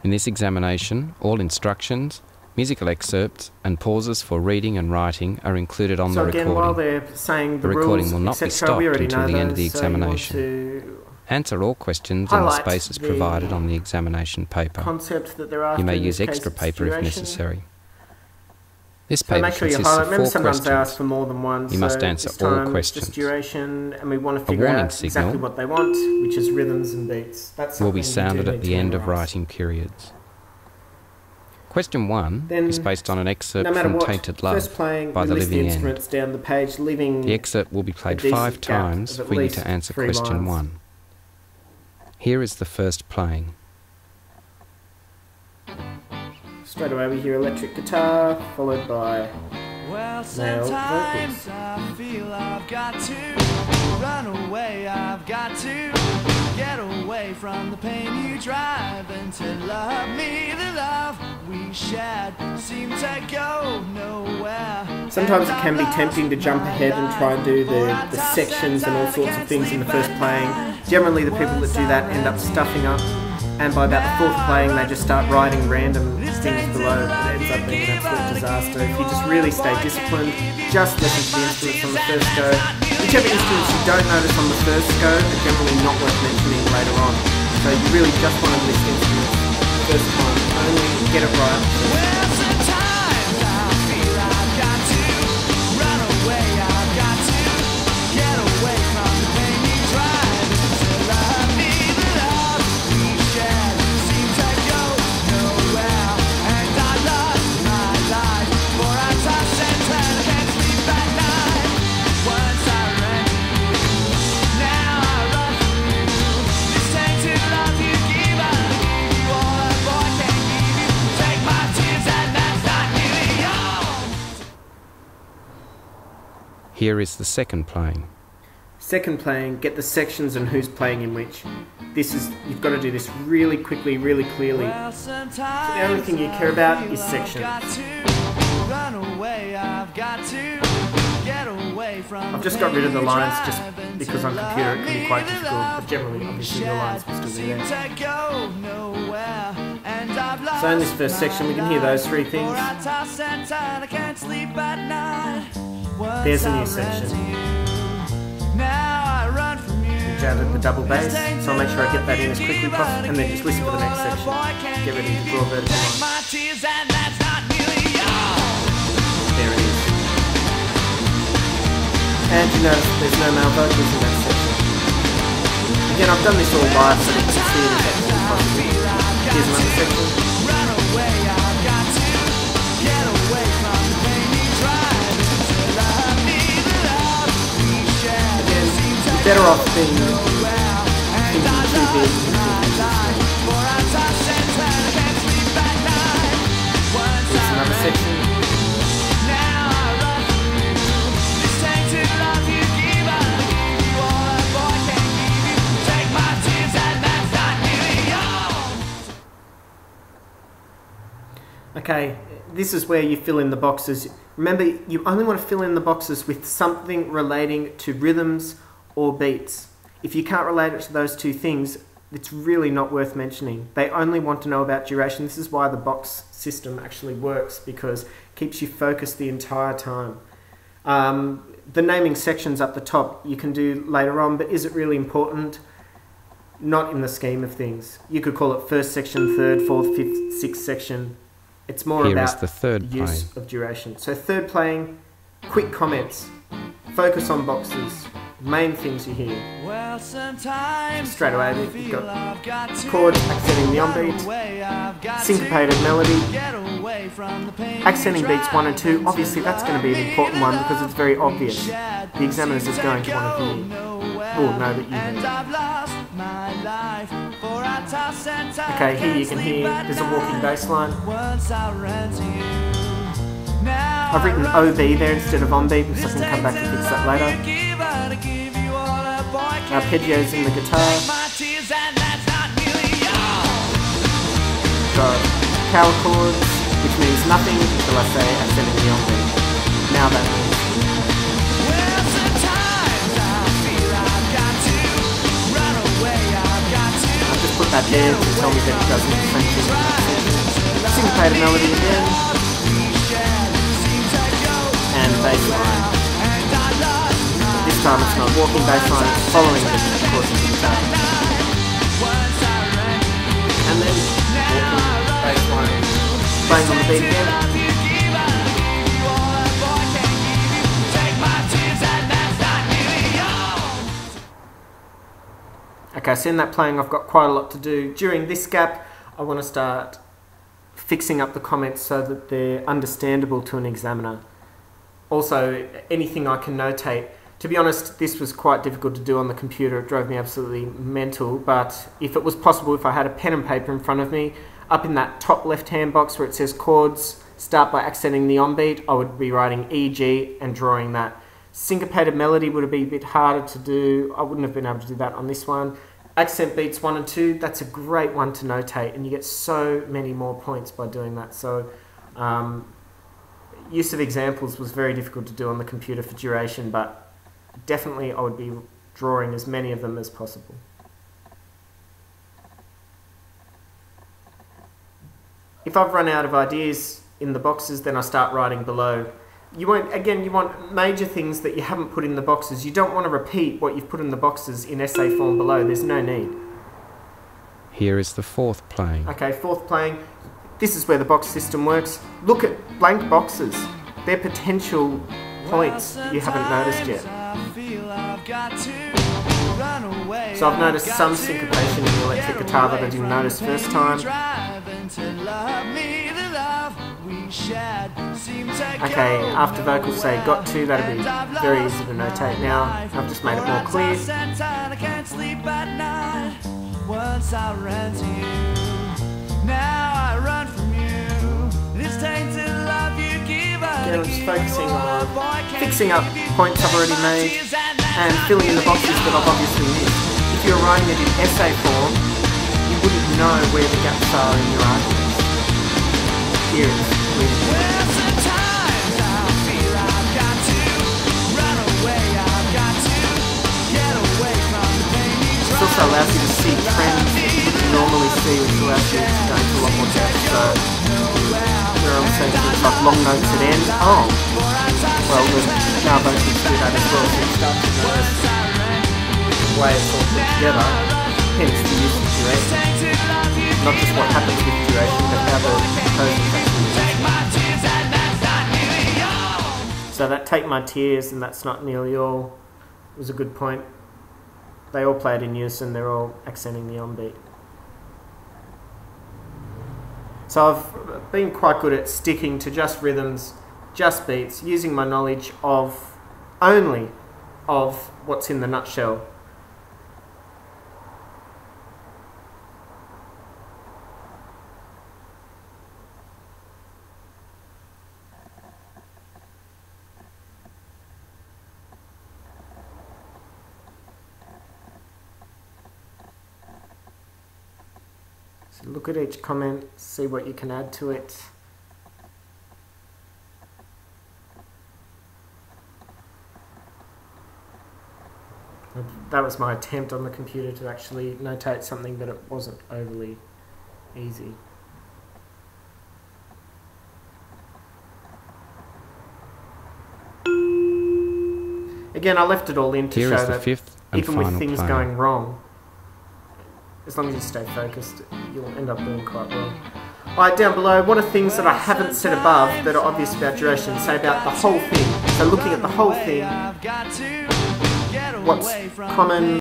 In this examination, all instructions, musical excerpts and pauses for reading and writing are included on the recording. So again, while they're saying the recording rules, will not be etc., stopped until the end of the examination. So answer all questions in the spaces provided on the examination paper. Concept that they're after You may in use this case, extra paper duration. if necessary. This So paper make sure you consists highlight. of Remember, 4 sometimes they ask questions. for more than one. You must answer this all time, questions. Just duration, and we want to A figure warning out signal exactly what they want, which is rhythms and beats. That's will be something you do sounded at need the to end of memorise. writing periods. Question 1 Then, is based on an excerpt no matter from what, Tainted Love first playing, by we The list the Living End. instruments down the page, leaving The excerpt will be played a decent 5 gap times of at for you least to answer 3 question lines. 1. Here is the first playing. Straight away we hear electric guitar, followed by Well, male sometimes vocals. I feel I've got to run away, I've got to get away from the pain you drive and to love me. The love we shared seemed to go nowhere. Sometimes it can be tempting to jump ahead and try and do the sections and all sorts of things in the first playing. Generally the people that do that end up stuffing up, and by about the 4th playing they just start writing random things below. It ends up being an absolute disaster. If you just really stay disciplined, just listen to the instruments on the first go. Whichever instruments you don't notice on the first go are generally not worth mentioning later on. So you really just want to list instruments first time, only get it right. Well, sometimes I feel I've got to run away, I've got to get away from the pain you drive to love me. The love we shared seems to go nowhere, and I lost my life for I toss and turn, I can't sleep at night. Once I ran you, now I run through this tainted love you give. I'll give you all a boy can give you. Take my tears and that's not really all. Here is the second playing. Second playing, get the sections and who's playing in which. You've got to do this really quickly, really clearly. Well, sometimes The only thing you care about is I've sections. got to run away, I've got to get away from I've just got rid of the lines just because on computer it can be quite difficult, but generally obviously the lines will still be there. So in this first section we can hear those 3 things. There's a new section. Which added the double bass, so I'll make sure I get that in as quickly as possible, and then just listen for the next section. Get ready to draw vertical lines. There it is. And you notice there's no male vocals in that section. Again, I've done this all live so you can see it as actually possible. Here's another section. Again, you're better off being thinking too big than thinking too small. Here's another section. Okay, this is where you fill in the boxes. Remember, you only want to fill in the boxes with something relating to rhythms or beats. If you can't relate it to those 2 things, it's really not worth mentioning. They only want to know about duration. This is why the box system actually works, because it keeps you focused the entire time. The naming sections up the top you can do later on, but is it really important? Not in the scheme of things. You could call it first section, third, fourth, fifth, sixth section. It's more Here about is the third use playing. of duration. So third playing, quick comments, focus on boxes, main things you hear. Well, sometimes Straight away you've got chords accenting the on-beat, syncopated melody, accenting beats 1 and 2. Obviously that's going to be an important one because it's very obvious. The examiners is going to want to hear, or know that you heard. Okay, here you can hear there's a walking bass line. I've written OB there instead of on beat because I can come back and fix that later. Arpeggios in the guitar. Got power chords, which means nothing until I say accenting the on beat. Now that means. I've just put that there to tell me that it doesn't do the same thing Syncopated melody again. And bass line. This time it's not walking bass line, it's following the course of the guitar. And then walking bass line, playing on the beat again. Okay, so in that playing I've got quite a lot to do. During this gap I want to start fixing up the comments so that they're understandable to an examiner. Also, anything I can notate. To be honest, this was quite difficult to do on the computer. It drove me absolutely mental, but if it was possible, if I had a pen and paper in front of me, up in that top left-hand box where it says chords, start by accenting the on beat, I would be writing E, G and drawing that. Syncopated melody would have been a bit harder to do. I wouldn't have been able to do that on this one. Accent beats 1 and 2, that's a great one to notate, and you get so many more points by doing that. So use of examples was very difficult to do on the computer for duration, but definitely I would be drawing as many of them as possible. If I've run out of ideas in the boxes, then I start writing below. You want major things that you haven't put in the boxes. You don't want to repeat what you've put in the boxes in essay form below. There's no need. Here is the fourth playing. Okay, fourth playing. This is where the box system works. Look at blank boxes. They're potential points that you haven't noticed yet. So I've noticed some syncopation in the electric guitar that I didn't notice first time. Okay, after vocals say got to, that'll be very easy to notate now. I've just made it more clear. Once I ran to you, now I run from you. This tainted love you give us. Again, I'm just focusing on fixing up points I've already made and filling in the boxes that I've obviously missed. If you're writing it in essay form, you wouldn't know where the gaps are in your arguments. Here it is. It also allows you to see trends that you wouldn't normally see, which allows you to go into a lot more depth. So, where I'm saying things like long notes at end. Oh, well, now vocals do that as well, so you start to notice the way it's all put together, hence the use of duration. Not just what happens with duration, but how the composers actually use it. So that Take My Tears and That's Not Nearly All was a good point. They all played in unison, they're all accenting the on beat. So I've been quite good at sticking to just rhythms, just beats, using my knowledge of only of what's in the nutshell. So look at each comment, see what you can add to it. That was my attempt on the computer to actually notate something, but it wasn't overly easy. Again, I left it all in to Here show is the that fifth and even with final things playing. going wrong, as long as you stay focused, you'll end up doing quite well. Alright, down below, what are things that I haven't said above that are obvious about duration? Say about the whole thing. So looking at the whole thing, what's common,